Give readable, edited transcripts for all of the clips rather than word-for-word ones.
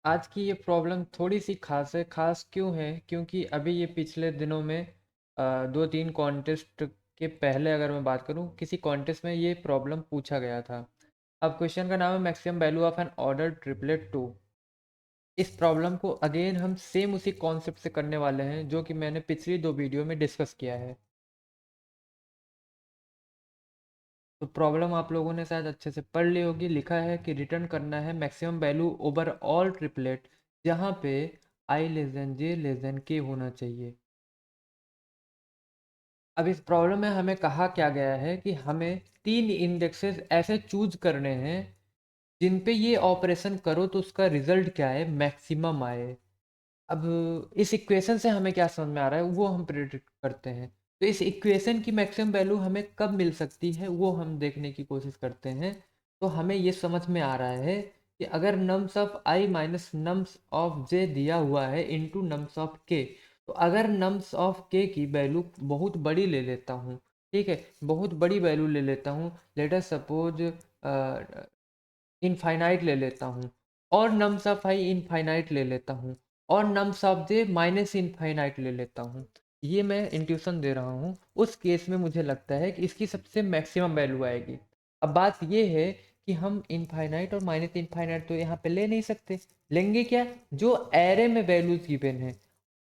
आज की ये प्रॉब्लम थोड़ी सी खास है। खास क्यों है? क्योंकि अभी ये पिछले दिनों में दो तीन कॉन्टेस्ट के पहले अगर मैं बात करूं, किसी कॉन्टेस्ट में ये प्रॉब्लम पूछा गया था। अब क्वेश्चन का नाम है maximum value of an order triplet two. इस प्रॉब्लम को अगेन हम सेम उसी कॉन्सेप्ट से करने वाले हैं जो कि मैंने पिछली दो वीडियो में डिस्कस किया है। तो प्रॉब्लम आप लोगों ने शायद अच्छे से पढ़ ली होगी। लिखा है कि रिटर्न करना है maximum value over all triplet जहाँ पे आई लेस देन जे लेस देन के होना चाहिए। अब इस प्रॉब्लम में हमें कहा क्या गया है कि हमें तीन इंडेक्सेस ऐसे चूज करने हैं जिन पे ये ऑपरेशन करो तो उसका रिजल्ट क्या है, मैक्सिमम आए। अब इस इक्वेशन से हमें क्या समझ में आ रहा है वो हम प्रेडिक्ट करते हैं। तो इस इक्वेशन की मैक्सिमम वैल्यू हमें कब मिल सकती है वो हम देखने की कोशिश करते हैं। तो हमें ये समझ में आ रहा है कि अगर nums of i minus nums of j दिया हुआ है इनटू नम्स ऑफ के, तो अगर नम्स ऑफ के की वैल्यू बहुत बड़ी ले लेता हूँ, ठीक है, बहुत बड़ी वैल्यू ले लेता हूँ, लेट अस सपोज इनफाइनाइट ले लेता हूँ, और नम्स ऑफ आई इनफाइनाइट ले लेता हूँ, और nums of J minus infinite ले लेता हूँ, ये मैं इंट्यूशन दे रहा हूँ, उस केस में मुझे लगता है कि इसकी सबसे मैक्सिमम वैल्यू आएगी। अब बात ये है कि हम इनफाइनाइट और माइनस इनफाइनाइट तो यहाँ पे ले नहीं सकते। लेंगे क्या? जो एरे में वैल्यूज गिवन है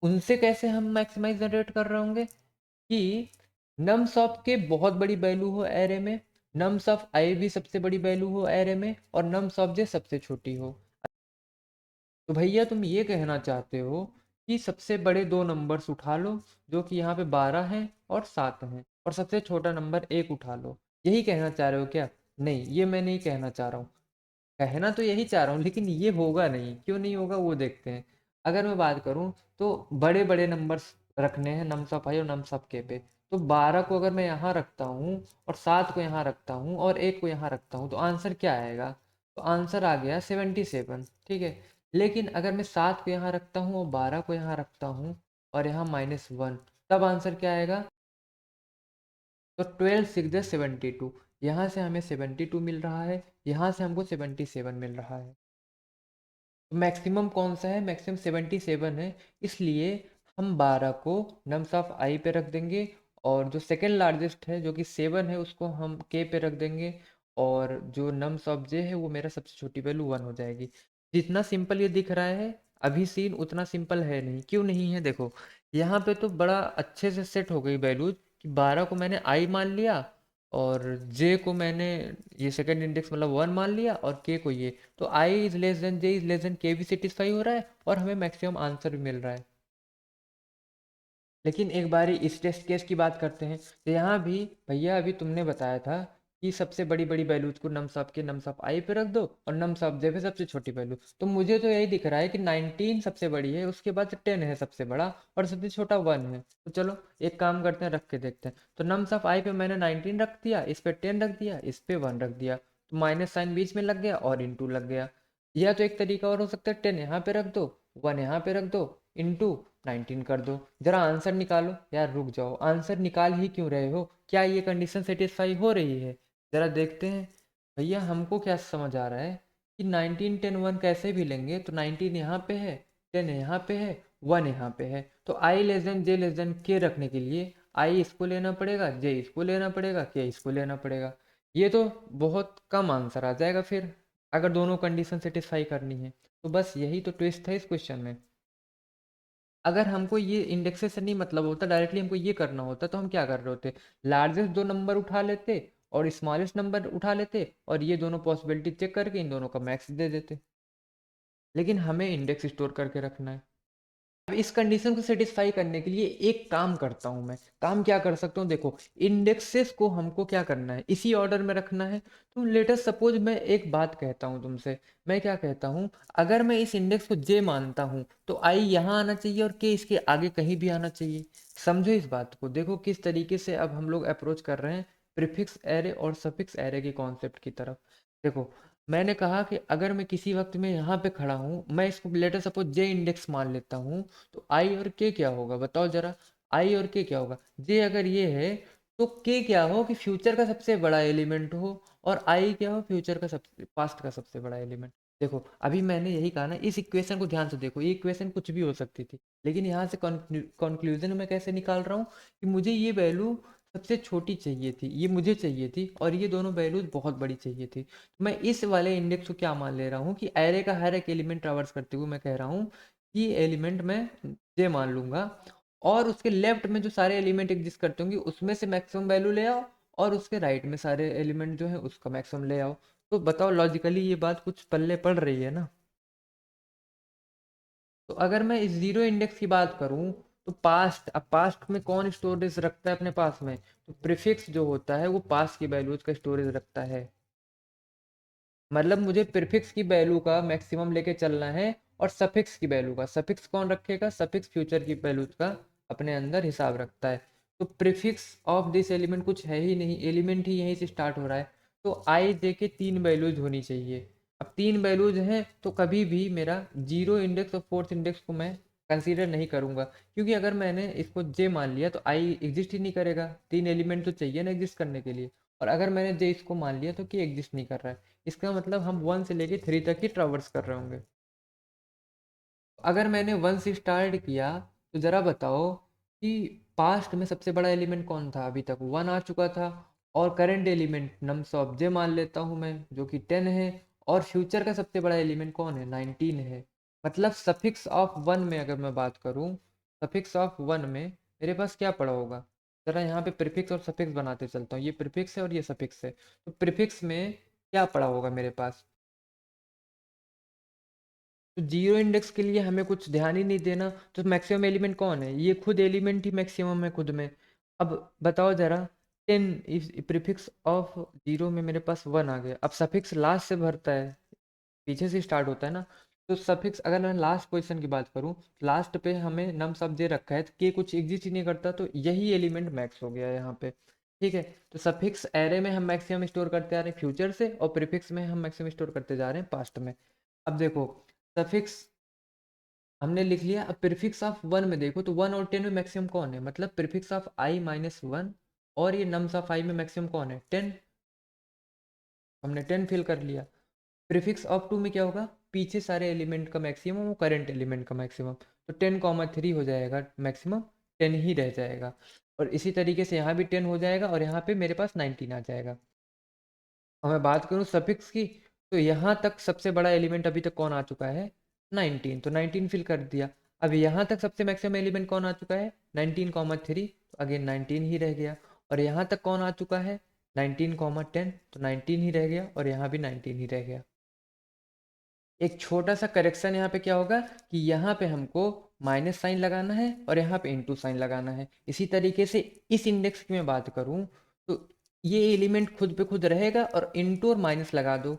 उनसे कैसे हम मैक्सिमाइज जनरेट कर रहे होंगे कि नम्स ऑफ के बहुत बड़ी वैल्यू हो एरे में, नम्स ऑफ आई भी सबसे बड़ी वैल्यू हो एरे में, और नम्स ऑफ जे सबसे छोटी हो। तो भैया तुम ये कहना चाहते हो कि सबसे बड़े दो नंबर्स उठा लो जो कि यहाँ पे 12 हैं और 7 हैं, और सबसे छोटा नंबर एक उठा लो। यही कहना चाह रहे हो क्या? नहीं, ये मैं नहीं कहना चाह रहा हूँ। कहना तो यही चाह रहा हूँ लेकिन ये होगा नहीं। क्यों नहीं होगा वो देखते हैं। अगर मैं बात करूँ तो बड़े बड़े नंबर्स रखने हैं नम्स ऑफ आई और नम्स ऑफ के पे। तो 12 को अगर मैं यहाँ रखता हूँ और 7 को यहाँ रखता हूँ और 1 को यहाँ रखता हूँ तो आंसर क्या आएगा? तो आंसर आ गया 77, ठीक है। लेकिन अगर मैं 7 को यहाँ रखता हूँ और 12 को यहाँ रखता हूँ और यहाँ -1, तब आंसर क्या आएगा? तो 12 6 72। यहाँ से हमें 72 मिल रहा है, यहाँ से हमको 77 मिल रहा है। मैक्सिमम कौन सा है? मैक्सिमम 77 है। इसलिए हम 12 को नम्स ऑफ आई पे रख देंगे, और जो सेकेंड लार्जेस्ट है जो कि 7 है उसको हम के पे रख देंगे, और जो नम्स ऑफ जे है वो मेरा सबसे छोटी वैल्यू 1 हो जाएगी। जितना सिंपल ये दिख रहा है अभी सीन उतना सिंपल है नहीं। क्यों नहीं है? देखो यहाँ पे तो बड़ा अच्छे से सेट हो गई वैल्यूज कि 12 को मैंने आई मान लिया, और जे को मैंने ये सेकंड इंडेक्स मतलब 1 मान लिया, और के को ये। तो i is less than j is less than k भी सेटिस्फाई हो रहा है और हमें मैक्सिमम आंसर भी मिल रहा है। लेकिन एक बारी इस टेस्ट केस की बात करते हैं। तो यहाँ भी भैया अभी तुमने बताया था कि सबसे बड़ी बड़ी वैल्यूज को नम्स ऑफ के नम्स ऑफ आई पे रख दो और नम्स ऑफ जे पे सबसे छोटी वैल्यू। तो मुझे तो यही दिख रहा है कि 19 सबसे बड़ी है, उसके बाद 10 है सबसे बड़ा, और सबसे छोटा 1 है। तो चलो एक काम करते हैं, रख के देखते हैं। तो नम्स ऑफ आई पे मैंने 19 रख दिया, इस पे 10 रख दिया, इस पे 1 रख दिया, तो माइनस साइन बीच में लग गया और इंटू लग गया। या तो एक तरीका और हो सकता है, 10 यहाँ पे रख दो, 1 यहाँ पे रख दो, इंटू 19 कर दो। जरा आंसर निकालो। यार रुक जाओ, आंसर निकाल ही क्यों रहे हो? क्या ये कंडीशन सेटिस्फाई हो रही है? जरा देखते हैं। भैया हमको क्या समझ आ रहा है कि 19 10 1 कैसे भी लेंगे तो 19 यहाँ पे है, 10 यहाँ पे है, 1 यहाँ पे है। तो आई लेस देन जे लेस देन के रखने के लिए आई इसको लेना पड़ेगा, जे इसको लेना पड़ेगा, के इसको लेना पड़ेगा। ये तो बहुत कम आंसर आ जाएगा फिर, अगर दोनों कंडीशन सेटिस्फाई करनी है। तो बस यही तो ट्विस्ट है इस क्वेश्चन में। अगर हमको ये इंडेक्सेस से नहीं मतलब होता, डायरेक्टली हमको ये करना होता, तो हम क्या कर रहे होते? लार्जेस्ट दो नंबर उठा लेते और स्मॉलेस्ट नंबर उठा लेते, और ये दोनों पॉसिबिलिटी चेक करके इन दोनों का मैक्स दे देते। लेकिन हमें इंडेक्स स्टोर करके रखना है। अब इस कंडीशन को सेटिस्फाई करने के लिए एक काम करता हूं मैं। काम क्या कर सकता हूँ? देखो, इंडेक्सेस को हमको क्या करना है, इसी ऑर्डर में रखना है। तो लेटेस्ट सपोज मैं एक बात कहता हूँ तुमसे। मैं क्या कहता हूँ, अगर मैं इस इंडेक्स को जे मानता हूँ तो आई यहाँ आना चाहिए और के इसके आगे कहीं भी आना चाहिए। समझो इस बात को। देखो किस तरीके से अब हम लोग अप्रोच कर रहे हैं प्रीफिक्स एरे और सफिक्स एरे के कॉन्सेप्ट की तरफ। देखो, मैंने कहा कि अगर मैं किसी वक्त में यहाँ पे खड़ा हूँ, मैं इसको लेटर सपोज जे इंडेक्स मान लेता हूँ, तो आई और के क्या होगा बताओ जरा? आई और के क्या होगा? जे अगर ये है तो के क्या हो कि फ्यूचर का सबसे बड़ा एलिमेंट हो, और आई क्या हो? फ्यूचर का सबसे पास्ट का सबसे बड़ा एलिमेंट। देखो अभी मैंने यही कहा ना, इस इक्वेशन को ध्यान से देखो, ये इक्वेशन कुछ भी हो सकती थी, लेकिन यहाँ से कंक्लूजन मैं कैसे निकाल रहा हूँ कि मुझे ये वैल्यू सबसे छोटी चाहिए थी, ये मुझे चाहिए थी, और ये दोनों वैल्यूज बहुत बड़ी चाहिए थी। तो मैं इस वाले इंडेक्स को क्या मान ले रहा हूँ कि एरे का हर एक एलिमेंट ट्रावर्स करते हुए मैं कह रहा हूँ कि एलिमेंट मैं जे मान लूंगा, और उसके लेफ्ट में जो सारे एलिमेंट एग्जिस्ट करते होंगे उसमें से मैक्सिमम वैल्यू ले आओ, और उसके राइट में सारे एलिमेंट जो है उसका मैक्सिमम ले आओ। तो बताओ लॉजिकली ये बात कुछ पल्ले पड़ रही है ना? तो अगर मैं इस जीरो इंडेक्स की बात करूं, तो पास्ट, अब पास्ट में कौन स्टोरेज रखता है अपने पास में? तो प्रीफिक्स जो होता है वो पास्ट की वैल्यूज का स्टोरेज रखता है। मतलब मुझे प्रीफिक्स की वैल्यू का मैक्सिमम लेके चलना है, और सफिक्स की वैल्यू का, सफिक्स कौन रखेगा? सफिक्स फ्यूचर की वैल्यूज का अपने अंदर हिसाब रखता है। तो प्रीफिक्स ऑफ दिस एलिमेंट कुछ है ही नहीं, एलिमेंट ही यहीं से स्टार्ट हो रहा है। तो आई जे के तीन वैल्यूज होनी चाहिए। अब तीन वैल्यूज हैं तो कभी भी मेरा जीरो इंडेक्स और फोर्थ इंडेक्स को मैं कंसीडर नहीं करूंगा, क्योंकि अगर मैंने इसको जे मान लिया तो आई एग्जिस्ट ही नहीं करेगा, तीन एलिमेंट तो चाहिए ना एग्जिस्ट करने के लिए। और अगर मैंने जे इसको मान लिया तो कि एग्जिस्ट नहीं कर रहा है, इसका मतलब हम वन से लेके थ्री तक ही ट्रावर्स कर रहे होंगे। अगर मैंने वन से स्टार्ट किया तो ज़रा बताओ कि पास्ट में सबसे बड़ा एलिमेंट कौन था? अभी तक वन आ चुका था, और करंट एलिमेंट नम्स ऑफ जे मान लेता हूँ मैं जो कि टेन है, और फ्यूचर का सबसे बड़ा एलिमेंट कौन है? नाइनटीन है। मतलब सफिक्स ऑफ वन में अगर मैं बात करूँ, सफिक्स ऑफ वन में मेरे पास क्या पड़ा होगा? ज़रा यहाँ पे प्रीफिक्स और सफिक्स बनाते चलता हूँ, ये प्रीफिक्स है और ये सफिक्स है। तो प्रीफिक्स में क्या पड़ा होगा मेरे पास? तो जीरो इंडेक्स के लिए हमें कुछ ध्यान ही नहीं देना, तो मैक्सिमम एलिमेंट कौन है? ये खुद एलिमेंट ही मैक्सिमम है खुद में। अब बताओ जरा, टेन इस प्रीफिक्स ऑफ जीरो में मेरे पास वन आ गया। अब सफिक्स लास्ट से भरता है, पीछे से स्टार्ट होता है ना। तो सफिक्स अगर मैं लास्ट पोजीशन की बात करूं, लास्ट पे हमें नम सब दे रखा है कि कुछ एग्जिस्ट ही नहीं करता, तो यही एलिमेंट मैक्स हो गया है यहाँ पे। ठीक है, तो सफिक्स एरे में हम मैक्सिमम स्टोर करते आ रहे हैं फ्यूचर से, और प्रीफिक्स में हम मैक्सिमम स्टोर करते जा रहे हैं पास्ट में। अब देखो, सफिक्स हमने लिख लिया। अब प्रीफिक्स ऑफ वन में देखो, तो वन और टेन में मैक्सिमम कौन है? मतलब prefix of i minus one, और ये नम्स ऑफ आई में मैक्सिमम कौन है? टेन। हमने टेन फिल कर लिया। प्रीफिक्स ऑफ टू में क्या होगा? पीछे सारे एलिमेंट का मैक्सिमम और करंट एलिमेंट का मैक्सिमम। तो टेन कॉमा थ्री हो जाएगा मैक्सिमम, टेन ही रह जाएगा। और इसी तरीके से यहाँ भी टेन हो जाएगा, और यहाँ पे मेरे पास नाइनटीन आ जाएगा। और मैं बात करूँ सफिक्स की, तो यहाँ तक सबसे बड़ा एलिमेंट अभी तक कौन आ चुका है? नाइनटीन, तो नाइनटीन फिल कर दिया। अब यहाँ तक सबसे मैक्सिमम एलिमेंट कौन आ चुका है? नाइनटीन कॉमा थ्री, तो अगेन नाइनटीन ही रह गया। और यहाँ तक कौन आ चुका है? नाइनटीन कॉमा टेन, तो नाइनटीन ही रह गया, और यहाँ भी नाइनटीन ही रह गया। एक छोटा सा करेक्शन यहाँ पे क्या होगा कि यहाँ पे हमको माइनस साइन लगाना है, और यहाँ पे इंटू साइन लगाना है। इसी तरीके से इस इंडेक्स की मैं बात करूँ, तो ये एलिमेंट खुद पे खुद रहेगा, और इंटू और माइनस लगा दो।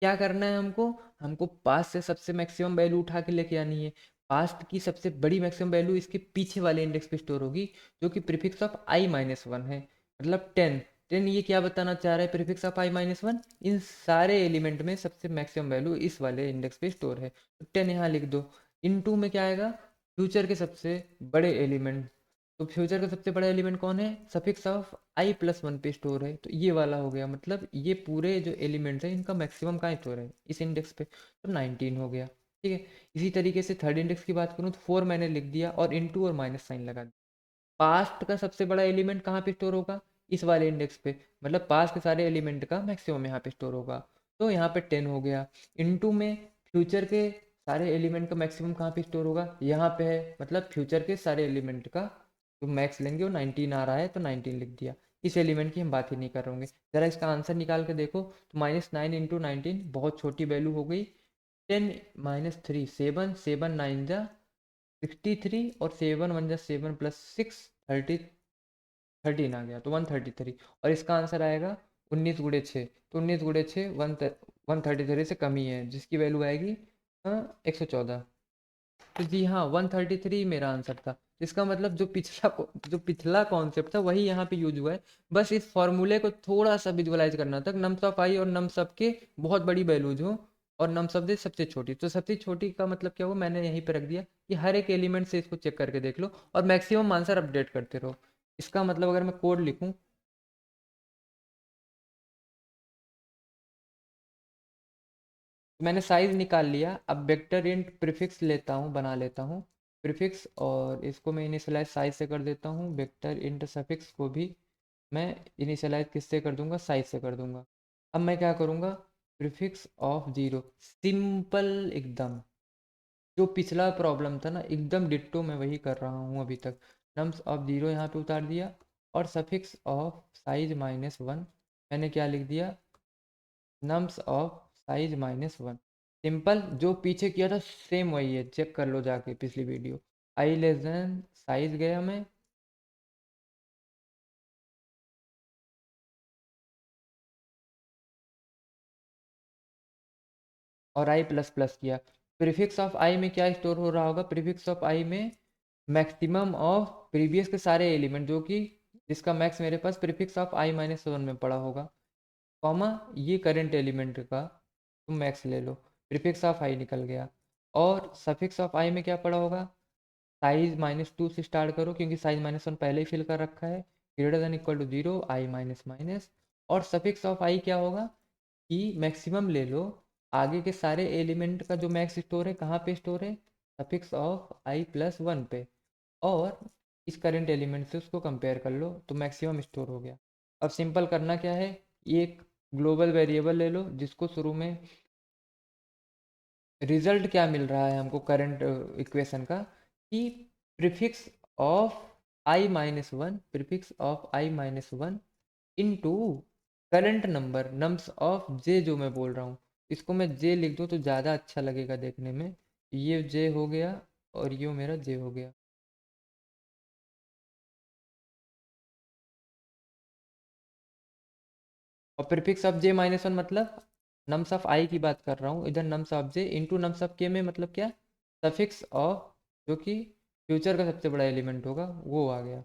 क्या करना है हमको? हमको पास्ट से सबसे मैक्सिमम वैल्यू उठा के लेके आनी है। पास्ट की सबसे बड़ी मैक्सिमम वैल्यू इसके पीछे वाले इंडेक्स पे स्टोर होगी, जो कि prefix of i minus one है, मतलब टेन। टेन ये क्या बताना चाह रहा है? Prefix of i minus one, इन सारे एलिमेंट में सबसे मैक्सिमम वैल्यू इस वाले इंडेक्स पे स्टोर है, तो टेन यहाँ लिख दो। इन टू में क्या आएगा? फ्यूचर के सबसे बड़े एलिमेंट। तो फ्यूचर का सबसे बड़ा एलिमेंट कौन है? Suffix of I plus one पे स्टोर है, तो ये वाला हो गया। मतलब ये पूरे जो एलिमेंट्स हैं इनका मैक्सिमम कहाँ स्टोर है? इस इंडेक्स पे, तो 19 हो गया। ठीक है, इसी तरीके से थर्ड इंडेक्स की बात करूँ तो फोर मैंने लिख दिया, और इंटू और माइनस साइन लगा दिया। पास्ट का सबसे बड़ा एलिमेंट कहाँ पे स्टोर होगा? इस वाले इंडेक्स पे, मतलब पास्ट के सारे एलिमेंट का मैक्सिमम यहाँ पे स्टोर होगा, तो यहाँ पे टेन हो गया। इनटू में फ्यूचर के सारे एलिमेंट का मैक्सिमम कहाँ पे स्टोर होगा? यहाँ पे है, मतलब फ्यूचर के सारे एलिमेंट का जो मैक्स लेंगे वो 19 आ रहा है, तो 19 लिख दिया। इस एलिमेंट की हम बात ही नहीं कर रहे होंगे। ज़रा इसका आंसर निकाल के देखो, तो माइनस नाइन इंटू नाइनटीन बहुत छोटी वैल्यू हो गई। Ten minus three seven, seven nine जा 63, और सेवन वन जा सेवन प्लस सिक्स, थर्टी, 13 आ गया, तो 133। और इसका आंसर आएगा 19 गुड़े 6, तो 19 गुड़े 6 133 से कम ही है, जिसकी वैल्यू आएगी 114। तो जी हाँ, 133 मेरा आंसर था। इसका मतलब जो पिछला कॉन्सेप्ट था वही यहाँ पे यूज हुआ है। बस इस फॉर्मूले को थोड़ा सा विजुअलाइज करना था, नम्स ऑफ आई और नम्स ऑफ के बहुत बड़ी वैल्यूज हो, और नम्स ऑफ दे सबसे छोटी। तो सबसे छोटी का मतलब क्या हुआ, मैंने यहीं पे रख दिया कि हर एक एलिमेंट से इसको चेक करके देख लो, और मैक्सिमम आंसर अपडेट करते रहो। इसका मतलब अगर मैं कोड लिखूं, तो मैंने साइज निकाल लिया। अब वेक्टर इंट प्रीफिक्स लेता हूँ, बना लेता हूँ प्रीफिक्स, और इसको मैं इनिशियलाइज साइज से कर देता हूँ। वेक्टर इंट सफिक्स को भी मैं इनिशियलाइज किससे कर दूंगा, साइज से कर दूंगा। अब मैं क्या करूँगा, प्रीफिक्स ऑफ जीरो, सिंपल एकदम। जो पिछला प्रॉब्लम था ना, एकदम डिट्टो मैं वही कर रहा हूँ अभी तक। नम्स ऑफ जीरो यहाँ पे उतार दिया, और सफिक्स ऑफ साइज -1 मैंने क्या लिख दिया, नम्स ऑफ साइज -1। सिंपल, जो पीछे किया था सेम वही है, चेक कर लो जाके पिछली वीडियो। आई लेस देन साइज गया मैं, और आई प्लस प्लस किया। प्रीफिक्स ऑफ आई में क्या स्टोर हो रहा होगा, प्रीफिक्स ऑफ आई में मैक्सिमम ऑफ प्रीवियस के सारे एलिमेंट, जो कि जिसका मैक्स मेरे पास प्रीफिक्स ऑफ आई -1 में पड़ा होगा, कॉमा ये करंट एलिमेंट का तुम मैक्स ले लो। प्रीफिक्स ऑफ आई निकल गया। और सफिक्स ऑफ आई में क्या पड़ा होगा, साइज -2 से स्टार्ट करो, क्योंकि साइज -1 पहले ही फिल कर रखा है। Greater than equal to zero, i minus minus. और सफिक्स ऑफ आई क्या होगा कि मैक्सिमम ले लो, आगे के सारे एलिमेंट का जो मैक्स स्टोर है कहाँ पे स्टोर है, सफिक्स ऑफ आई +1 पे। और इस करंट एलिमेंट से उसको कंपेयर कर लो तो मैक्सिमम स्टोर हो गया। अब सिंपल करना क्या है, ये एक ग्लोबल वेरिएबल ले लो जिसको शुरू में रिजल्ट क्या मिल रहा है हमको करंट इक्वेशन का, कि prefix of i-1, prefix of i-1 into current number nums of j, जो मैं बोल रहा हूँ इसको मैं j लिख दूँ तो ज़्यादा अच्छा लगेगा देखने में। ये j हो गया और ये मेरा j हो गया। और प्रीफिक्स ऑफ j-1 मतलब नम्स ऑफ i की बात कर रहा हूँ, इधर nums of j into nums of k में मतलब क्या, सफिक्स ऑफ जो कि फ्यूचर का सबसे बड़ा एलिमेंट होगा वो आ गया।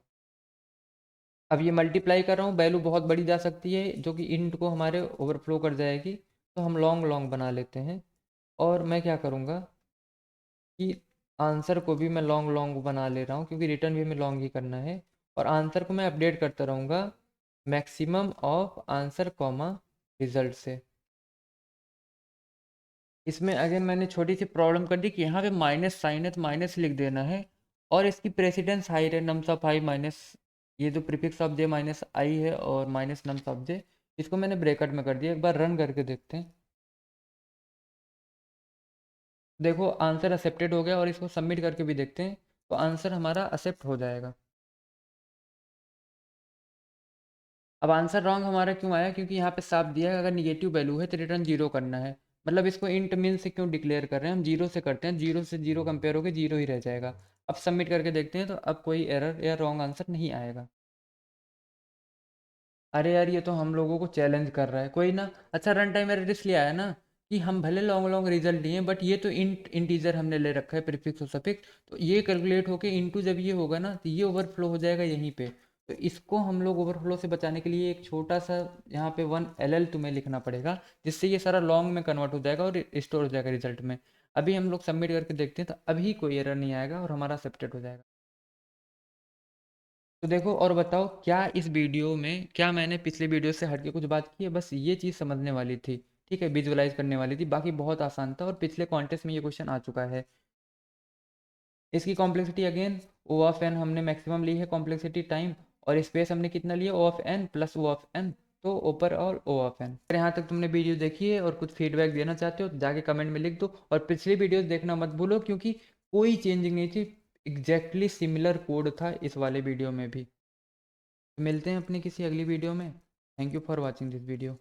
अब ये मल्टीप्लाई कर रहा हूँ, वैल्यू बहुत बड़ी जा सकती है जो कि इंट को हमारे ओवरफ्लो कर जाएगी, तो हम लॉन्ग लॉन्ग बना लेते हैं। और मैं क्या करूँगा कि आंसर को भी मैं लॉन्ग लॉन्ग बना ले रहा हूँ, क्योंकि रिटर्न भी हमें लॉन्ग ही करना है। और आंसर को मैं अपडेट करता रहूँगा maximum of answer comma result से। इसमें अगेन मैंने छोटी सी प्रॉब्लम कर दी कि यहाँ पे माइनस साइन है तो माइनस लिख देना है, और इसकी प्रेसिडेंस हाई है, नम्स ऑफ हाई माइनस, ये जो प्रीफिक्स ऑफ जे माइनस आई है और माइनस नम्स ऑफ जे, इसको मैंने ब्रैकेट में कर दिया। एक बार रन करके देखते हैं। देखो आंसर एक्सेप्टेड हो गया, और इसको सबमिट करके भी देखते हैं तो आंसर हमारा एक्सेप्ट हो जाएगा। अब आंसर रॉन्ग हमारा क्यों आया, क्योंकि यहाँ पे साफ दिया है अगर निगेटिव वैल्यू है तो रिटर्न जीरो करना है। मतलब इसको इंट मिन से क्यों डिक्लेयर कर रहे हैं, हम जीरो से करते हैं, जीरो से जीरो कंपेयर होकर जीरो ही रह जाएगा। अब सबमिट करके देखते हैं तो अब कोई एरर या रॉन्ग आंसर नहीं आएगा। अरे यार, ये तो हम लोगों को चैलेंज कर रहा है कोई ना। अच्छा, रन टाइम एरर इसलिए आया ना कि हम भले लॉन्ग लॉन्ग रिजल्ट लिए, बट ये तो इंटीजर हमने ले रखा है प्रीफिक्स और सफिक्स, तो ये कैलकुलेट होके इनटू जब ये होगा ना तो ये ओवरफ्लो हो जाएगा यहीं पे। तो इसको हम लोग ओवरफ्लो से बचाने के लिए एक छोटा सा यहाँ पे 1 LL तुम्हें लिखना पड़ेगा, जिससे ये सारा लॉन्ग में कन्वर्ट हो जाएगा और स्टोर हो जाएगा रिजल्ट में। अभी हम लोग सबमिट करके देखते हैं तो अभी कोई एरर नहीं आएगा और हमारा एक्सेप्टेड हो जाएगा। तो देखो और बताओ, क्या इस वीडियो में, क्या मैंने पिछले वीडियो से हट के कुछ बात की है, बस ये चीज़ समझने वाली थी। ठीक है, विजुअलाइज करने वाली थी, बाकी बहुत आसान था और पिछले कॉन्टेस्ट में ये क्वेश्चन आ चुका है। इसकी complexity again O of n हमने मैक्सिमम ली है कॉम्प्लेक्सिटी टाइम, और स्पेस हमने कितना लिया, O of n plus O of n, तो ओवरऑल ओ ऑफ एन। अगर यहाँ तक तुमने वीडियो देखी है और कुछ फीडबैक देना चाहते हो तो जाके कमेंट में लिख दो, और पिछली वीडियोस देखना मत भूलो, क्योंकि कोई चेंजिंग नहीं थी, एग्जैक्टली सिमिलर कोड था इस वाले वीडियो में भी। मिलते हैं अपनी किसी अगली वीडियो में। Thank you for watching this video.